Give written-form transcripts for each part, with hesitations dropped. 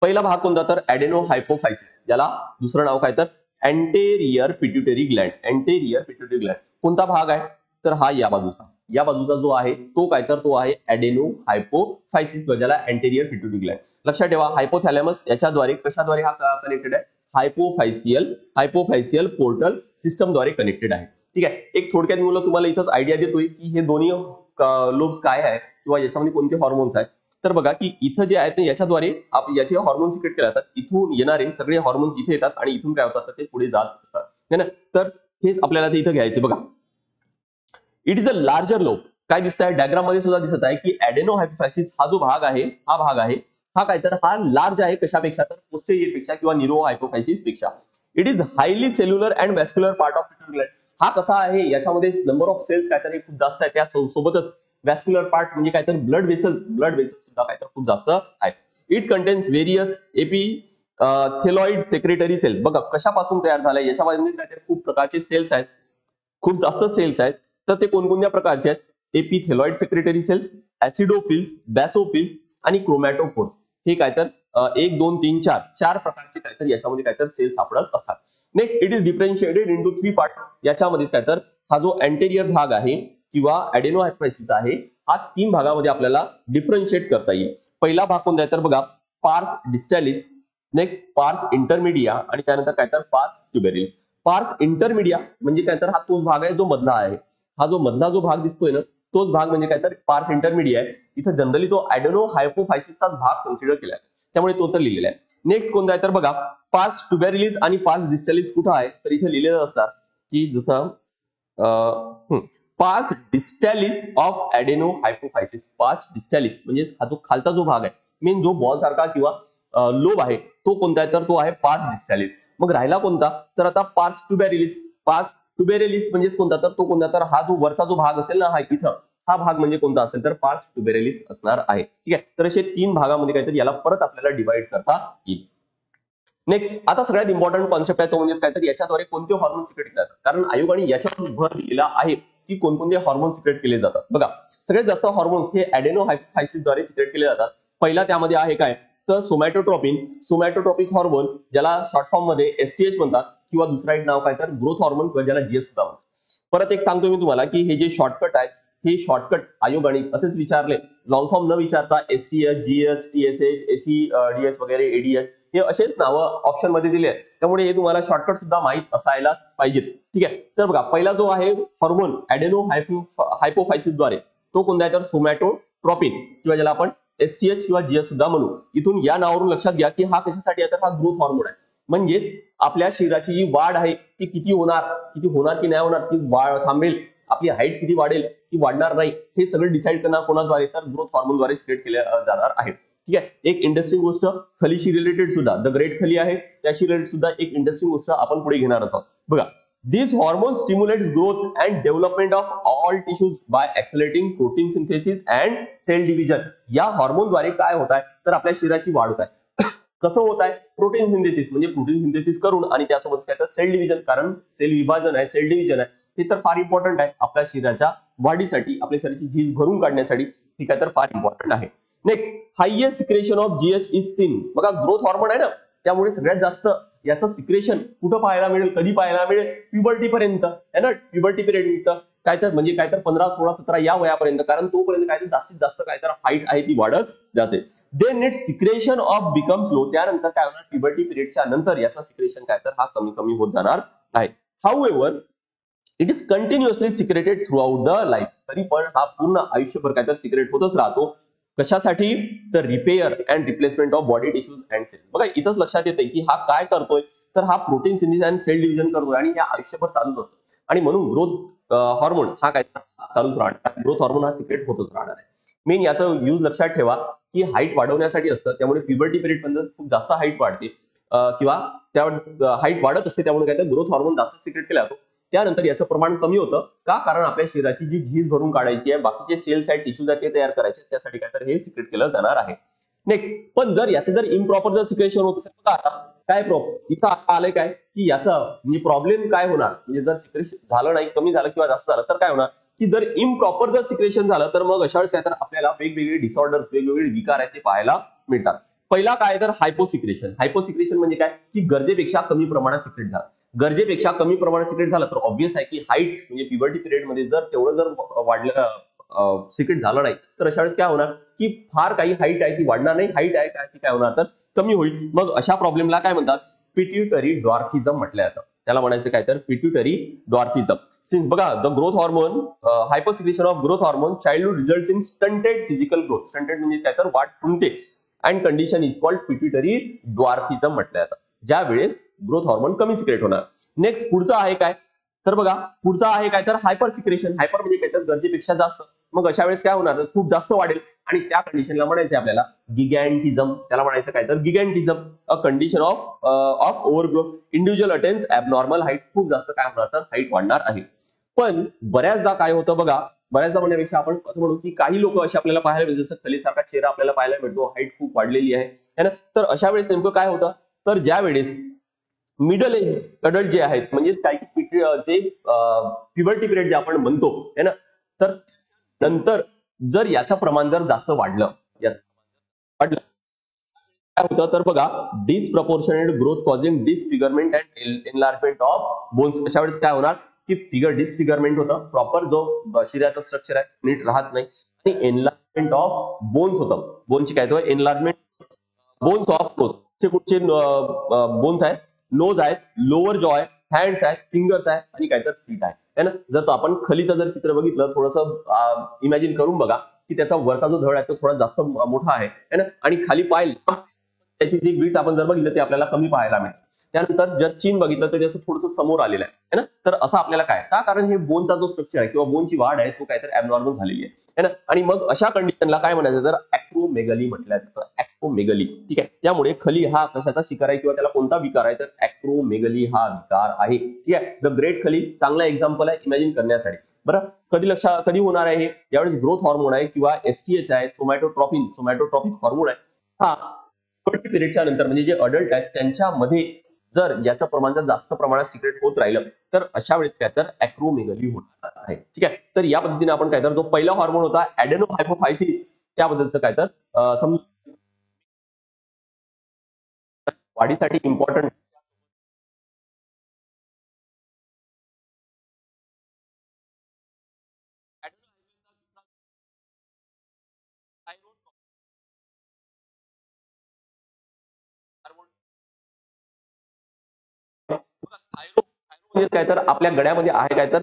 पहिला भाग कोणता तर ऍडेनो हायपोफायसिस, याला दुसरं नाव काय तर anterior pituitary Gland. Anterior pituitary Gland कोणता भाग आहे तर हा या बाजूचा जो आहे तो काय तर तो आहे ऍडेनो हायपोफायसिस, ज्याला अँटेरियर पिट्युटरी ग्लँड. लक्षात ठेवा हायपोथॅलॅमस याच्याद्वारे कशाद्वारे हा कनेक्टेड आहे, हायपोफायसियल पोर्टल सिस्टमद्वारे कनेक्टेड आहे. ठीक आहे. एक थोडक्यात मुलं तुम्हाला इथंच आयडिया देतोय की हे दोन्ही लोब्स काय आहे किंवा याच्यामध्ये कोणते हॉर्मोन्स आहेत. तर बघा की इथं जे आहेत याच्याद्वारे याचे हॉर्मोन सिक्रेट केले जातात. इथून येणारे सगळे हॉर्मोन्स इथे येतात आणि इथून काय होतात तर ते पुढे जात असतात है ना. तर हेच आपल्याला इथं घ्यायचे. बघा it is a larger lobe. काय दिसत आहे डायग्राम मध्ये सुद्धा दिसत आहे की ऍडेनो हायपोफायसिस हा जो भाग आहे हा काय तर हा लार्ज आहे कशापेक्षा तर पोस्टेरियर पेक्षा किंवा न्यूरो हायपोफायसिस पेक्षा. It is highly cellular and vascular part of pituitary gland. हा कसा आहे याच्यामध्ये नंबर ऑफ सेल्स काय तर खूप जास्त आहे, त्या सोबतच वॅस्क्युलर पार्ट म्हणजे काय तर ब्लड वेसल्स सुद्धा काय तर खूप जास्त आहे. It contains various thyroid secretory cells. बघा कशापासून तयार झालाय याच्यामध्ये काय तर खूप प्रकारचे सेल्स आहेत, खूप जास्त सेल्स आहेत. तर ते कोणकोणत्या प्रकारचे आहेत, एपिथेलॉइड सेक्रेटरी सेल्स, ऍसिडोफिल्स, बॅसोफिल्स आणि क्रोमॅटोफोर्स. हे काय तर 1 2 3 4 प्रकारचे काय तर याच्यामध्ये काय तर सेल्स सापडत असतात. Next it is differentiated into 3 part. याच्यामध्ये काय तर हा जो अँटेरियर भाग आहे किंवा ऍडेनो हायपोफायसिस आहे हा 3 भागामध्ये आपल्याला डिफरन्शिएट करता येईल. पहिला भाग कोणता आहे तर बघा पार्स डिस्टॅलिस, नेक्स्ट पार्स इंटरमिडिया आणि त्यानंतर काय तर पार्स ट्युबेरिलिस. पार्स इंटरमिडिया म्हणजे काय तर हा तोच भाग आहे जो मधला आहे. हा जो मधला जो भाग दिसतोय ना तोच भाग म्हणजे काय तर पार्स इंटरमिडिया आहे. इथं जनरली तो ऍडेनो हायपोफायसिसचाच भाग कन्सिडर केला आहे, त्यामुळे तो तर लिहिलेला आहे. नेक्स्ट कोणता आहे तर बघा पार्स ट्युबेरिलिस आणि पार्स डिस्टॅलिस कुठं आहे तर इथे लिहिलेलं असतात की जसं पार्स डिस्टॅलिस ऑफ ऍडेनो हायपोफायसिस. पार्स डिस्टॅलिस म्हणजे हा जो खालचा जो भाग आहे मेन जो बॉल सारखा किंवा लोब आहे तो कोणता आहे तर तो आहे पार्स डिस्टॅलिस. मग राहिला कोणता तर आता पार्स ट्युबेरिलिस. पार्स ट्युबेरिलिस म्हणजे कोणता तर तो कोणता तर हा जो वरचा जो भाग असेल ना हा इथं हा भाग म्हणजे कोणता असेल तर पार्स ट्युबेरिलिस असणार आहे. ठीक आहे. तर असे 3 भागामध्ये काहीतरी याला परत आपल्याला डिवाइड करता येईल. नेक्स्ट आता सगळ्यात इम्पॉर्टंट कॉन्सेप्ट आहे तो म्हणजे काय तर याच्याद्वारे कोणते हॉर्मोन सिक्रेट केले जातात. कारण आयोगाने याच्यावर भर दिलेला आहे की कोणकोणते हॉर्मोन सिक्रेट केले जातात. बघा सगळ्यात जास्त हॉर्मोन्स हे ऍडेनो हायपोफायसिसद्वारे सिक्रेट केले जातात. पहिला त्यामध्ये आहे काय तर सोमॅटोट्रॉपिक हॉर्मोन, ज्याला शॉर्ट फॉर्म मध्ये एसटीएच म्हणतात किंवा दुसरा एक नाव काय तर ग्रोथ हॉर्मोन किंवा ज्याला जीएस सुद्धा म्हणतात. परत एक सांगतो मी तुम्हाला की हे जे शॉर्टकट आहेत हे शॉर्टकट आयोगाने असेच विचारले, लॉंग फॉर्म न विचारता एसटीएच, जीएच, टीएसएच, एसीडीएच वगैरे एडीएच हे असेच नावं ऑप्शन मध्ये दिले आहेत. त्यामुळे हे तुम्हाला शॉर्टकट सुद्धा माहित असायला पाहिजेत. ठीक आहे. तर बघा पहिला जो आहे हॉर्मोन ऍडेनो हायपोफायसिसद्वारे तो कोणता आहे तर सोमॅटोट्रॉपिन किंवा ज्याला आपण एसटीएच किंवा जीएस सुद्धा म्हणू. इथून या नावावरून लक्षात घ्या की हा कशासाठी आहे तर हा ग्रोथ हॉर्मोन आहे. म्हणजेच आपल्या शरीराची जी वाढ आहे ती किती होणार की नाही होणार, ती वाढ थांबेल, आपली हाईट किती वाढेल की वाढणार नाही, हे सगळं डिसाईड करणार कोणाद्वारे तर ग्रोथ हॉर्मोनद्वारे सिक्रेट केले जाणार आहे. ठीक आहे. एक इंटरेस्टिंग गोष्ट खलीशी रिलेटेड सुद्धा द ग्रेट खली आहे त्याशी रिलेटेड सुद्धा एक इंटरेस्टिंग गोष्ट आपण पुढे घेणार आहोत. बघा this hormone stimulates growth and development of all tissues by accelerating protein synthesis and cell division. या हॉर्मोनद्वारे काय होत आहे तर आपल्या शरीराची वाढ होत आहे. कसं होत आहे प्रोटीन सिंथेसिस म्हणजे प्रोटीन सिंथेसिस करून आणि त्यासोबत काय तर सेल डिव्हिजन, कारण सेल विभाजन आहे सेल डिव्हिजन आहे हे तर फार इम्पॉर्टंट आहे आपल्या शरीराच्या वाढीसाठी, आपल्या शरीराची झीज भरून काढण्यासाठी. ठीक आहे. तर फार इम्पॉर्टंट आहे. Next highest secretion of GH is thin. बघा ग्रोथ हॉर्मोन आहे ना त्यामुळे सगळ्यात जास्त याचं सिक्रेशन कुठं पाहायला मिळेल, कधी पाहायला मिळेल, प्युबर्टी पर्यंत आहे ना. प्युबर्टी पिरियड काय तर म्हणजे काय तर 15 16 17 या वयापर्यंत, कारण तोपर्यंत काय तर जास्तीत जास्त काय तर हाईट आहे ती वाढत जाते. Then it secretion of becomes low. त्यानंतर काय होणार प्युबर्टी पिरियडच्या नंतर याचा सिक्रेशन काय तर हा कमी होत जाणार आहे. However it is continuously secreted throughout the life. तरी पण हा पूर्ण आयुष्यभर काय तर सिक्रेट होतच राहतो. कशासाठी तर repair and replacement of body tissues and cell. बघा इथंच लक्षात येते की हा काय करतोय तर हा protein synthesis and cell division करतोय आणि हे आयुष्यभर चालूच असतं. आणि म्हणून ग्रोथ हॉर्मोन हा काय चालूच राहणार. ग्रोथ हॉर्मोन हा सिक्रेट होतच राहणार आहे. मेन याचं यूज लक्षात ठेवा की हाईट वाढवण्यासाठी असतं, त्यामुळे प्युबर्टी पिरियड पर्यंत खूप जास्त हाईट वाढते किंवा त्या हाईट वाढत असते, त्यामुळे काय तर ग्रोथ हॉर्मोन जास्त सिक्रेट केला जातो. त्यानंतर याचं प्रमाण कमी होतं का, कारण आपल्या शरीराची जी झीज भरून काढायची आहे, बाकीचे सेल्स आहेत टिश्यूज आहेत ते तयार करायचे, त्यासाठी काय तर हे सिक्रेट केलं जाणार आहे. नेक्स्ट पण जर याचं जर इम्प्रॉपर जर सिक्रेशन होत असेल बघा आता काय इथं आलंय काय की याचा म्हणजे प्रॉब्लेम काय होणार, म्हणजे जर सिक्रेशन झालं नाही, कमी झालं किंवा जास्त झालं तर काय होणार की जर इम्प्रॉपर जर सिक्रेशन झालं तर मग अशा वेळेस काय तर आपल्याला वेगवेगळे डिसऑर्डर्स, वेगवेगळे विकार आहेत ते पाहायला मिळतात. पहिला काय तर हायपोसिक्रेशन. हायपोसिक्रेशन म्हणजे काय की गरजेपेक्षा कमी प्रमाणात सिक्रेट झालं. गरजेपेक्षा कमी प्रमाणात सिक्रेट झालं तर ऑब्व्हियस आहे की हाईट म्हणजे प्युबर्टी पिरियड मध्ये जर तेवढं जर वाढलं सिक्रेट झालं नाही तर अशा वेळेस काय होणार की फार काही हाईट आहे ती वाढणार नाही, हाईट आहे काय ती काय होणार तर कमी होईल. मग अशा प्रॉब्लेमला काय म्हणतात पिट्युटरी डॉर्फिझम म्हटलं जातं. त्याला म्हणायचं काय तर पिट्युटरी डॉर्फिझम. सिन्स बघा the growth hormone hyposecretion of growth hormone childhood results in stunted physical growth. Stunted म्हणजे काय तर वाढ खुंटते and condition is called pituitary dwarfism म्हटलं जातं, ज्या वेळेस ग्रोथ हॉर्मोन कमी सिक्रेट होणार. नेक्स्ट पुढचं आहे काय तर बघा पुढचा आहे काय तर हायपर सिक्रेशन. हायपर म्हणजे काय तर गरजेपेक्षा जास्त. मग अशा वेळेस काय होणार खूप जास्त वाढेल आणि त्या कंडिशनला म्हणायचं आपल्याला गिगॅन्टिझम. त्याला म्हणायचं काय तर gigantism, a condition of of overgrowth. Individual attains abnormal height. खूप जास्त काय होणार तर हाईट वाढणार आहे. पण बऱ्याचदा काय होतं बघा, बऱ्याचदा म्हणण्यापेक्षा आपण असं म्हणू की काही लोक असे आपल्याला पाहायला मिळतात जसं खलीसारखा चेहरा आपल्याला पाहायला मिळतो, हाईट खूप वाढलेली आहे है ना. तर अशा वेळेस नेमकं काय होतं तर ज्या वेळेस मिडल एज अडल्ट जे आहेत म्हणजेच काय की जे प्युबर्टी पिरियड जे आपण म्हणतो है ना, तर नंतर जर याचं प्रमाण जर जास्त वाढलं वाढलं काय होतं तर बघा disproportionate growth causing disfigurement and enlargement of bones. अशा वेळेस काय होणार की फिगर डिसफिगरमेंट होतं, प्रॉपर जो शरीराचा स्ट्रक्चर आहे नीट राहत नाही आणि एनलार्जमेंट ऑफ बोन्स होतं. बोनची काय तो एनलार्जमेंट बोन्स ऑफ नोज. कुठचे बोन्स आहेत नोज आहेत, लोअर जॉ आहे, हँड्स आहेत, फिंगर्स आहे आणि काय तर फीट आहे है ना. जर तो आपण खलीचं जर चित्र बघितलं थोडंसं इमॅजिन करून बघा की त्याचा वरचा जो धड आहे तो थोडा जास्त मोठा आहे है ना आणि खाली पाय त्याची जी विड्थ आपण जर बघितलं ते आपल्याला कमी पाहायला मिळते. त्यानंतर जर चीन बघितलं तर त्याचं थोडंसं समोर आलेलं आहे ना. तर असं आपल्याला काय का कारण हे बोनचा जो स्ट्रक्चर आहे किंवा बोनची वाढ आहे तो काहीतरी ऍबनॉर्मल झालेली आहे ना. आणि मग अशा कंडिशनला काय म्हणायचं तर ऍक्रोमेगली म्हटलं जातं. ऍक्रोमेगली ठीक आहे. त्यामुळे खली हा कशाचा शिकार आहे किंवा त्याला कोणता विकार आहे तर ऍक्रोमेगली हा विकार आहे. ठीक आहे. द ग्रेट खली चांगला एक्झाम्पल आहे इमॅजिन करण्यासाठी. बरं कधी होणार आहे हे यावेळेस ग्रोथ हॉर्मोन आहे किंवा एसटीएच आहे सोमॅटोट्रॉपिक हॉर्मोन आहे हा पिरियडच्या नंतर म्हणजे जे अडल्ट आहेत त्यांच्यामध्ये जर याचं प्रमाण जर जास्त प्रमाणात सिक्रेट होत राहिलं तर अशा वेळेस काय तर ऍक्रोमेगली होणार आहे. ठीक आहे. तर या पद्धतीने आपण काय तर जो पहिला हॉर्मोन होता ऍडेनो हायपोफायसिस त्याबद्दलचं काय तर समजून वाढीसाठी इम्पॉर्टंट म्हणजे काय तर आपल्या गड्यामध्ये आहे काय तर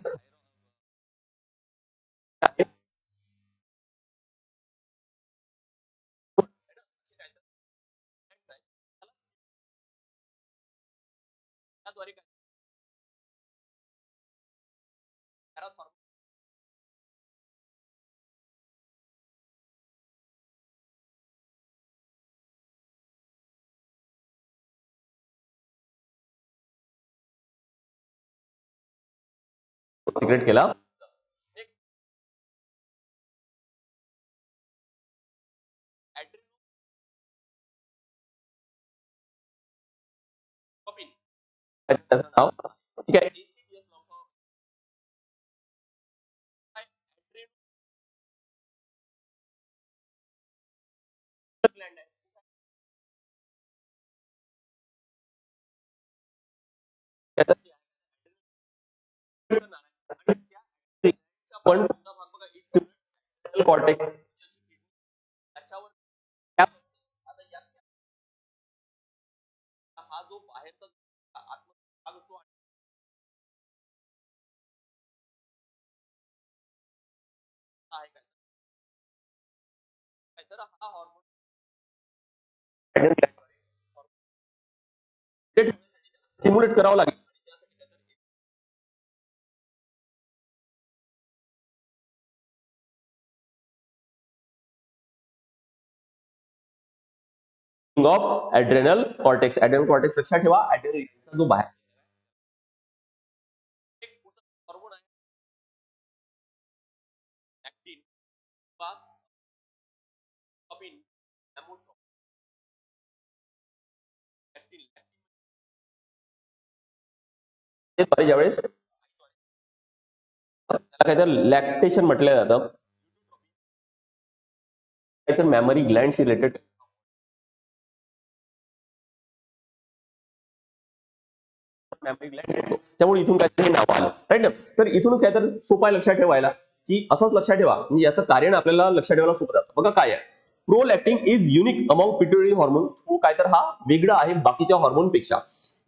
सिक्रेट केला. त्याचं नाव ठीक आहे. पण कॉर्टेक्स त्याच्यावर हा जो बाहेरचा भाग असतो आहे काय तर हा हॉर्मोन स्टिम्युलेट करावं लागेल. Of adrenal cortex. Adrenal cortex लक्षात ठेवा. ऍड्रेनल जो बाहेर हॉर्मोन आहे ऍक्टिन किंवा डोपामिन ज्यावेळेस त्याला काहीतरी लॅक्टेशन म्हटलं जातं काहीतरी memory Gland related memory Gland येतो. त्यामुळे इथून काहीतरी नाव आलं, राईट ना. तर इथूनच काय तर सोपं आहे लक्षात ठेवायला, की असंच लक्षात ठेवा, म्हणजे याचं कारण आपल्याला लक्षात ठेवायला सोपं जातं. बघा काय आहे, prolactin is unique among pituitary hormone. तो काय तर हा वेगळा आहे बाकीच्या हॉर्मोन पेक्षा.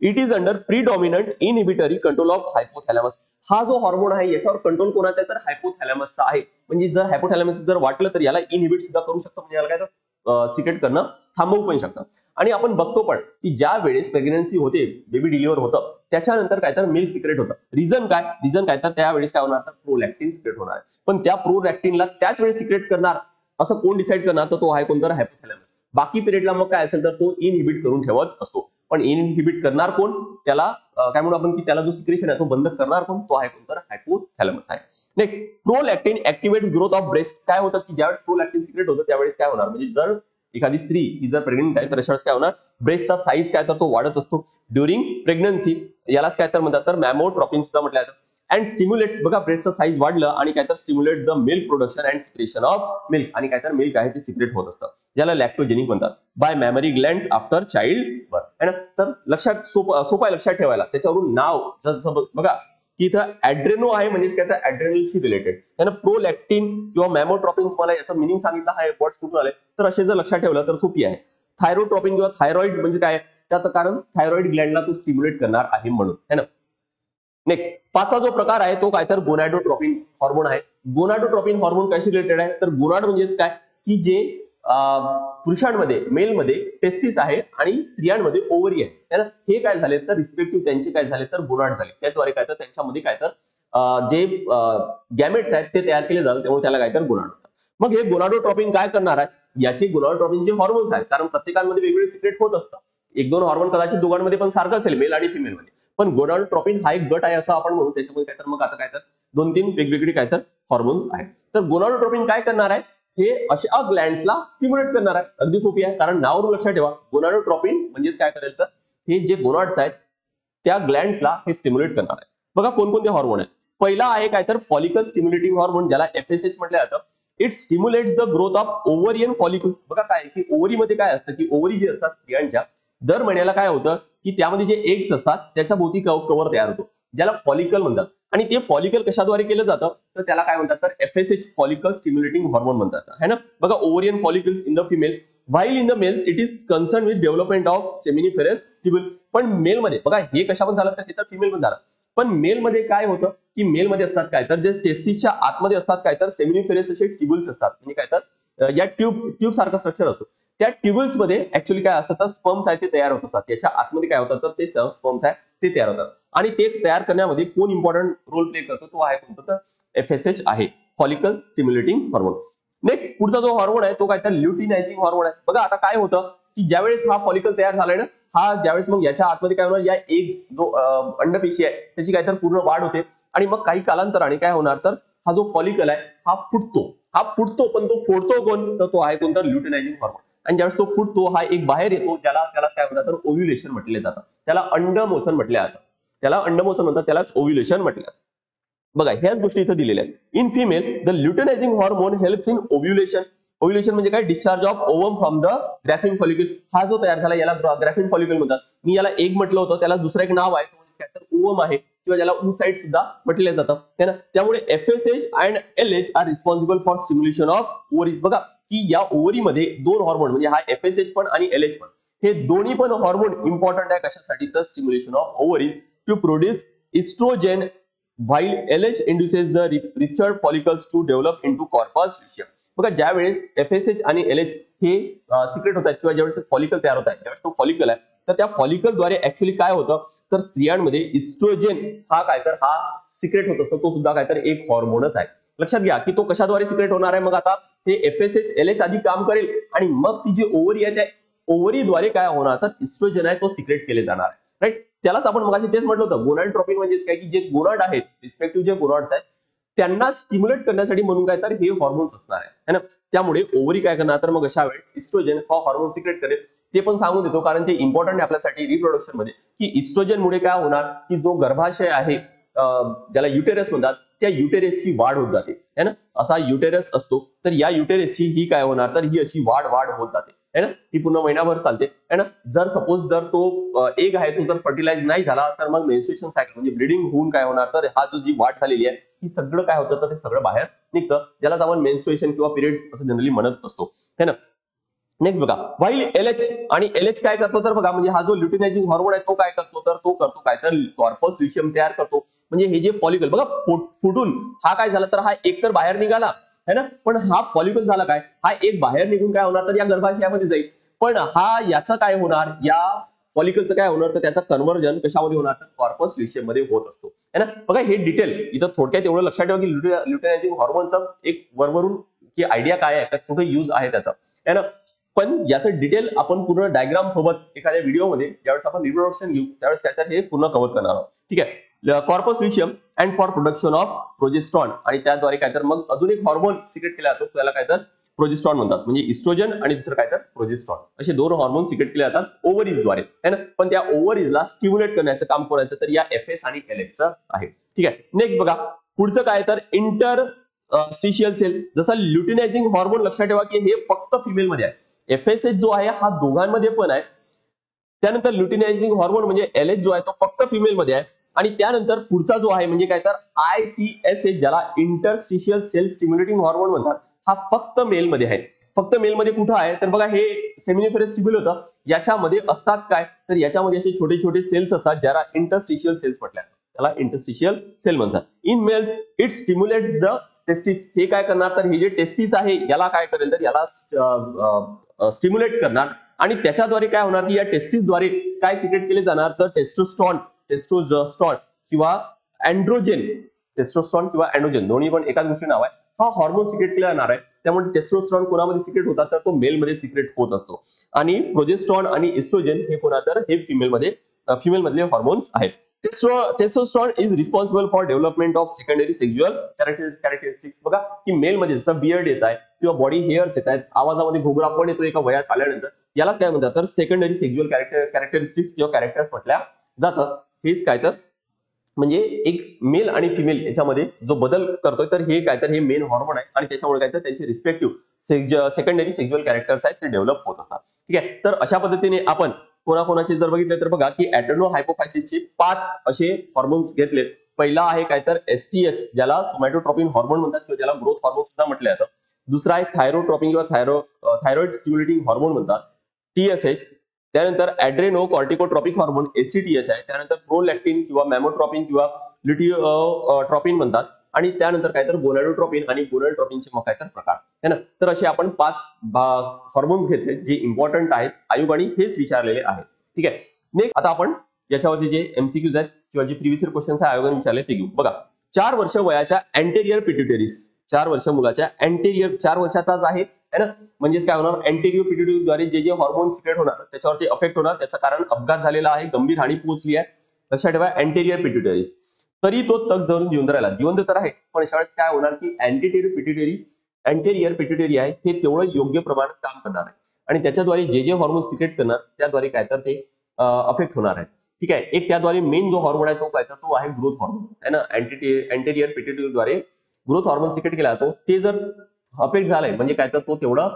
It is under predominant inhibitory control of hypothalamus. हा जो हॉर्मोन आहे याच्यावर कंट्रोल कोणाचा आहे तर हायपोथॅलॅमसचा आहे. म्हणजे जर हायपोथॅलॅमस जर वाटलं तर याला इनहिबिट सुद्धा करू शकतं, म्हणजे याला काय तर सिक्रेट करणं थांबवू पण शकतं. आणि आपण बघतो पण की ज्या वेळेस प्रेग्नन्सी होते, बेबी डिलिव्हर होतं, त्याच्यानंतर काय तर मिल्क सिक्रेट होतं. रिझन काय तर त्यावेळेस काय होणार तर प्रोलॅक्टिन सिक्रेट होणार. पण त्या प्रोलॅक्टिनला त्याच वेळेस सिक्रेट करणार असं कोण डिसाईड करणार तर तो आहे कोणतं हायपोथॅलॅमस. बाकी पिरियडला मग काय असेल तर तो इनहिबिट करून ठेवत असतो. पण इनहिबिट करणार कोण, त्याला काय म्हणू आपण की त्याला जो सिक्रेशन आहे तो बंद करणार कोण, तो आहे कोणतं हायपोथॅलॅमस आहे. Next, prolactin activates growth of breast. काय होतं की ज्यावेळेस प्रोलॅक्टिन सिक्रेट होतं त्यावेळेस काय होणार, म्हणजे जर एखादी स्त्री ही जर प्रेग्नेंट आहे तर अशा वेळेस काय होणार, ब्रेस्टचा साईज काय तर तो वाढत असतो ड्युरिंग प्रेग्नन्सी. यालाच काय तर म्हणतात तर मॅमोट्रॉपिन सुद्धा म्हटलं जातं. अँड स्टिम्युलेट्स, बघा ब्रेस्टचं साईज वाढलं आणि काय तर stimulates the milk production and secretion of milk, आणि काय तर मिल्क आहे ते सिक्रेट होत असतं, ज्याला लॅक्टोजेनिक म्हणतात, by mammary glands after child birth, है ना. तर लक्षात सोपं लक्षात ठेवायला, त्याच्यावरून नाव जसं बघा की इथं ऍड्रेनो आहे म्हणजे काय तर ऍड्रेनलशी रिलेटेड, त्यानं प्रोलॅक्टिन किंवा मॅमोट्रॉपिन, तुम्हाला याचं मिनिंग सांगितलं आहे, वर्ड्स कुठून आले तर असे जर लक्षात ठेवलं तर सोपी आहे. थायरोट्रॉपिन किंवा थायरॉइड म्हणजे काय, त्याचं कारण थायरॉइड ग्लँडला तो स्टिम्युलेट करणार आहे म्हणून, है ना. नेक्स्ट, पाचवा जो प्रकार आहे तो काय तर गोनॅडोट्रॉपिन हॉर्मोन आहे. गोनॅडोट्रॉपिन हॉर्मोन कशी रिलेटेड आहे तर गोनाड म्हणजेच काय की जे पुरुषांमध्ये मेलमध्ये टेस्टिस आहे आणि स्त्रियांमध्ये ओव्हरी आहे, हे काय झाले तर रिस्पेक्टिव्ह त्यांचे काय झाले तर गोनाड झाले, त्याद्वारे काय तर त्यांच्यामध्ये काय तर जे गॅमेट्स आहेत ते तयार केले जातात, त्यामुळे त्याला काय तर गोनाड होतात. मग हे गोनाडोट्रॉपिन काय करणार आहे, याचे गोनाडोट्रॉपिन जे हॉर्मोन्स आहेत, कारण प्रत्येकामध्ये वेगवेगळे सिक्रेट होत असतात, एक दोन हॉर्मोन कदाचित दोघांमध्ये पण सारखं असेल मेल आणि फिमेल मध्ये, पण गोनाडोट्रॉपिन हा एक गट आहे असं आपण म्हणू, त्याच्यामध्ये काय तर मग आता काय तर दोन तीन वेगवेगळे काय तर हॉर्मोन्स आहेत. तर गोनाडोट्रॉपिन काय करणार आहे, हे अशा ग्लँड्सला स्टिम्युलेट करणार आहे. अगदी सोपी आहे, कारण नावावरून लक्षात ठेवा, गोनाडोट्रॉपिन म्हणजेच काय करेल तर हे जे गोनाड्स आहेत त्या ग्लँड्सला हे स्टिम्युलेट करणार आहे. बघा कोणकोणते हॉर्मोन आहेत. पहिला आहे काय तर फॉलिकल स्टिम्युलेटिंग हॉर्मोन, ज्याला FSH म्हटलं जातं. It stimulates the growth of ovarian follicles. बघा काय की ओव्हरीमध्ये काय असतं की ओव्हरी जी असतात स्त्रियांच्या, दर महिन्याला काय होतं की त्यामध्ये जे एग्स असतात त्याच्या भोवती कव्हर तयार होतो, ज्याला फॉलिकल म्हणतात. आणि ते फॉलिकल कशाद्वारे केलं जातं तर त्याला काय म्हणतात तर FSH फॉलिकल स्टिम्युलेटिंग हॉर्मोन म्हणतात, है ना. बघा ovarian follicles in the female, while in the males it is concern with development of seminiferous tubule. पण मेल मध्ये बघा हे कशा पण झालं तर हे तर फिमेल पण झालं, पण मेल मध्ये काय होतं की मेल मध्ये असतात काय तर जे टेस्टिसच्या आतमध्ये असतात काय तर सेमिनिफेरस असे ट्यूब्यूल्स असतात, म्हणजे काय तर या ट्यूब सारखं स्ट्रक्चर असतो. त्या ट्यूब्यूल्स मध्ये ऍक्च्युअली काय असतं तर स्पर्म्स आहे ते तयार होत असतात, याच्या आतमध्ये काय होतं तर ते स्पर्म्स आहे ते तयार होतात, आणि ते तयार करण्यामध्ये कोण इम्पॉर्टंट रोल प्ले करतो तो आहे कोणतं तर FSH आहे, फॉलिकल स्टिम्युलेटिंग हॉर्मोन. नेक्स्ट, पुढचा जो हॉर्मोन आहे तो काय तर ल्युटिनायझिंग हॉर्मोन आहे. बघा आता काय होतं की ज्यावेळेस हा फॉलिकल तयार झालाय ना, हा ज्यावेळेस मग याच्या आतमध्ये काय होणार, या एक जो अंडपेशी आहे त्याची काय तर पूर्ण वाढ होते, आणि मग काही कालांतराने काय होणार तर हा जो फॉलिकल आहे हा फुटतो, पण तो फोडतो कोण तर तो आहे कोणता ल्युटिनायझिंग हॉर्मोन. आणि ज्यावेळेस तो फुटतो हा एक बाहेर येतो, त्याला काय म्हणतात तर ओव्ह्युलेशन म्हटले जातं, त्याला अंडमोचन म्हटले जातं, त्यालाच ओव्ह्युलेशन म्हटलं जातं. बघा ह्याच गोष्टी इथे दिलेल्या आहेत. In female the luteinizing hormone helps in ovulation. Ovulation म्हणजे काय, discharge of ovum from the graphene follicle. हा जो तयार झाला याला ग्राफिन फॉलिकल म्हणतात. मी याला एग म्हटलं होतं, त्याला दुसरं एक नाव आहे ओवम आहे, किंवा ज्याला oocyte सुद्धा म्हटले जातं, त्यामुळे FSH and LH are responsible for stimulation of ovaries. बघा की या ओव्हरीमध्ये दोन हॉर्मोन म्हणजे हा FSH पण आणि LH पण, हे दोन्ही पण हॉर्मोन इम्पॉर्टंट आहे कशासाठी तर stimulation of ovaries to produce oestrogen, while LH induces the ruptured follicles to develop into corpus luteum. बघा ज्या वेळेस FSH आणि LH हे सिक्रेट होतात किंवा ज्यावेळेस फॉलिकल तयार होत आहे, ज्यावेळेस तो फॉलिकल आहे तर त्या फॉलिकलद्वारे ऍक्च्युअली काय होतं तर स्त्रियांमध्ये इस्ट्रोजेन हा काय तर हा सिक्रेट होत असतो, तो सुद्धा काय तर एक हॉर्मोनच आहे. लक्षात घ्या की तो कशाद्वारे सिक्रेट होणार आहे. मग आता हे FSH LH आधी काम करेल आणि मग ती जी ओव्हरी आहे त्या ओव्हरीद्वारे काय होणार तर इस्ट्रोजेन आहे तो सिक्रेट केले जाणार आहे, राईट. त्यालाच आपण मगाशी तेच म्हटलं होतं, गोनाडोट्रॉपिन म्हणजे काय की जे गोनाड आहेत, रिस्पेक्टिव्ह जे गोनाड्स आहेत त्यांना स्टिम्युलेट करण्यासाठी म्हणून काय तर हे हॉर्मोन्स असणार आहे ना. त्यामुळे ओव्हरी काय करणार तर मग अशा वेळेस इस्ट्रोजन हा हॉर्मोन सिक्रेट करेल. ते पण सांगून देतो कारण ते इम्पॉर्टंट आहे आपल्यासाठी रिप्रोडक्शन मध्ये, की इस्ट्रोजन मुळे काय होणार की जो गर्भाशय आहे ज्याला युटेरस म्हणतात, त्या युटेरसची वाढ होत जाते है ना. असा युटेरस असतो तर या युटेरसची ही काय होणार तर ही अशी वाढ होत जाते आहे ना, ती पूर्ण महिनाभर चालते आहे ना. जर सपोज जर तो एग आहे तो जर फर्टिलाइज नाही झाला तर मग मेन्स्ट्रुएशन सायकल म्हणजे ब्लिडिंग होऊन काय होणार, तर हा जो जी वाट झालेली आहे ही सगळं काय होतं तर ते सगळं बाहेर निघतं, ज्यालाच आपण मेन्स्ट्रुएशन किंवा पिरियड्स असं जनरली म्हणत असतो है ना. नेक्स्ट बघा, व्हाईल एलएच आणि एलएच काय करतो तर बघा, म्हणजे हा जो ल्युटिनायझिंग हॉर्मोन आहे तो काय करतो तर तो करतो काय तर कॉर्पस ल्युशियम तयार करतो. म्हणजे हे जे फॉलिकल बघा फुटून हा काय झाला तर हा एक तर बाहेर निघाला है ना, पण हा फॉलिकल झाला काय, हा एक बाहेर निघून काय होणार तर या गर्भाशयामध्ये जाईल. पण हा याचं काय होणार, या फॉलिकलचं काय होणार तर त्याचं कन्व्हर्जन कशामध्ये होणार तर कॉर्पस ल्युशियम मध्ये होत असतो है ना. बघा हे डिटेल इथं थोडक्यात एवढं लक्षात ठेवा की ल्युटिनायझिंग हॉर्मोनचा एक वरवरून की आयडिया काय आहे, कुठे युज आहे त्याचा है ना. पण याचं डिटेल आपण पूर्ण डायग्राम सोबत एखाद्या व्हिडिओमध्ये ज्यावेळेस आपण रिप्रोडक्शन घेऊ त्यावेळेस काय तर हे पूर्ण कव्हर करणार आहोत. ठीक आहे. Corpus luteum and for production of progesterone, आणि त्याद्वारे काय तर मग अजून एक हॉर्मोन सिक्रेट केला जातो त्याला काय तर प्रोजेस्ट्रॉन म्हणतात. म्हणजे इस्ट्रोजन आणि दुसरं काय तर प्रोजेस्ट्रॉन, असे दोन हॉर्मोन सिक्रेट केले जातात ओव्हरीजद्वारे है ना. पण त्या ओव्हरीजला स्टिम्युलेट करण्याचं काम कोणाचं तर या एफएस आणि एलएचचं आहे. ठीक आहे. नेक्स्ट बघा, पुढचं काय तर इंटरस्टिशियल सेल. जसं ल्युटिनायझिंग हॉर्मोन लक्षात ठेवा की हे फक्त फिमेल मध्ये आहे, एफएसएच जो आहे हा दोघांमध्ये पण आहे. त्यानंतर ल्युटिनायझिंग हॉर्मोन म्हणजे एलएच जो आहे तो फक्त फिमेल मध्ये आहे. आणि त्यानंतर पुढचा जो आहे म्हणजे काय तर आयसीएसएच, ज्याला इंटरस्टिशियल सेल स्टिम्युलेटिंग हॉर्मोन म्हणतात, हा फक्त मेल मध्ये आहे. फक्त मेल मध्ये कुठं आहे तर बघा, हे सेमिनिफेरस ट्यूब्यूल होतं, याच्यामध्ये असतात काय तर याच्यामध्ये असे छोटे छोटे सेल्स असतात ज्याला इंटरस्टिशियल सेल्स म्हटल्या, त्याला इंटरस्टिशियल सेल म्हणतात. In males it stimulates the testis. हे काय करणार तर हे जे टेस्टिस आहे याला काय करेल तर याला स्टिम्युलेट करणार, आणि त्याच्याद्वारे काय होणार की या टेस्टिसद्वारे काय सिक्रेट केले जाणार तर टेस्टोस्टेरॉन किंवा अँड्रोजन, टेस्टोस्टेरॉन किंवा अँड्रोजन दोन्ही पण एकाच गोष्टी नाव आहे, हा हॉर्मोन सिक्रेट केला जाणार आहे. त्यामुळे टेस्टोस्टेरॉन कोणामध्ये सिक्रेट होतात तर तो मेल मध्ये सिक्रेट होत असतो, आणि प्रोजेस्ट्रॉन आणि इस्ट्रोजन हे कोणा तर हे फिमेल मधले हॉर्मोन्स आहेत. Testosterone is responsible for development of secondary sexual characteristics. बघा की मेल मध्ये जसं बियर्ड येत आहे किंवा बॉडी हेअर्स येत आहेत, आवाजामध्ये घोगरा पण येतो एका वयात आल्यानंतर, यालाच काय म्हणतात तर सेकंडरी सेक्शुअल कॅरेक्टरिस्टिक्स किंवा कॅरेक्टर्स म्हटल्या जातात. हेच काय तर म्हणजे एक मेल आणि फिमेल याच्यामध्ये जो बदल करतोय तर हे काय तर हे मेन हॉर्मोन आहे, आणि त्याच्यामुळे काय तर त्यांचे रिस्पेक्टिव्ह सेकंडरी सेक्शुअल कॅरेक्टर्स आहेत ते डेव्हलप होत असतात. ठीक आहे. तर अशा पद्धतीने आपण कोणाकोणाचे जर बघितले तर बघा की ऍड्रेनो हायपोफायसिसचे 5 असे हॉर्मोन्स घेतलेत. पहिला आहे काय तर एसटीएच, ज्याला सोमॅटोट्रॉपिन हॉर्मोन म्हणतात किंवा ज्याला ग्रोथ हॉर्मोन सुद्धा म्हटलं जातं. दुसरा आहे थायरोट्रॉपिन किंवा थायरॉइड स्टिम्युलेटिंग हॉर्मोन म्हणतात, टीएसएच. त्यानंतर ऍड्रेनो कॉर्टिकोट्रॉपिक हॉर्मोन एसीटीएच आहे. त्यानंतर प्रोलॅक्टिन किंवा मॅमोट्रॉपिन किंवा ल्युटियोट्रॉपिन म्हणतात, आणि त्यानंतर काय तर गोनॅडोट्रॉपिन आणि गोनॅडोट्रॉपिनचे मग काय तर प्रकार है ना. तर असे आपण 5 हॉर्मोन्स घेतले जे इम्पॉर्टंट आहेत, आयोगाने हेच विचारलेले आहेत. ठीक आहे. नेक्स्ट आता आपण याच्यावरचे जे एमसीक्यूज आहेत किंवा जे प्रिव्हियस इयर क्वेश्चन्स आहे आयोगाने विचारले ते घेऊ. बघा, 4 वर्ष वयाच्या अँटेरियर पिट्युटरीज, 4 वर्ष मुलाच्या अँटेरियर 4 वर्षाचाच आहे है ना. म्हणजेच काय होणार, अँटेरियर पिट्युटरीद्वारे जे जे हॉर्मोन सिक्रेट होणार त्याच्यावरती अफेक्ट होणार, त्याचं कारण अपघात झालेला आहे, गंभीर हानी पोहोचली आहे. लक्षात ठेवा अँटेरियर पिट्युटरीज. तरी तो तग धरून जिवंत राहिला, जिवंत तर आहे पण अशा वेळेस काय होणार की अँटेरियर पिट्युटरी आहे हे तेवढं योग्य प्रमाणात काम करणार आहे, आणि त्याच्याद्वारे जे जे हॉर्मोन सिक्रेट करणार त्याद्वारे काय तर ते अफेक्ट होणार आहे. ठीक आहे. एक त्याद्वारे मेन जो हॉर्मोन आहे तो काय तर तो आहे ग्रोथ हॉर्मोन है ना. अँटेरियर पिट्युटरीद्वारे ग्रोथ हॉर्मोन सिक्रेट केला जातो. ते जर अफेक्ट झालाय म्हणजे काय तर तो तेवढा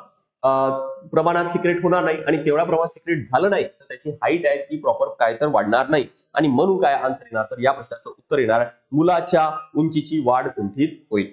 प्रमाणात सिक्रेट होणार नाही, आणि तेवढा प्रमाणात सिक्रेट झालं नाही तर त्याची हाईट आहे ती प्रॉपर काय तर वाढणार नाही, आणि म्हणून काय आन्सर येणार तर या प्रश्नाचं उत्तर येणार मुलाच्या उंचीची वाढ कुंठित होईल.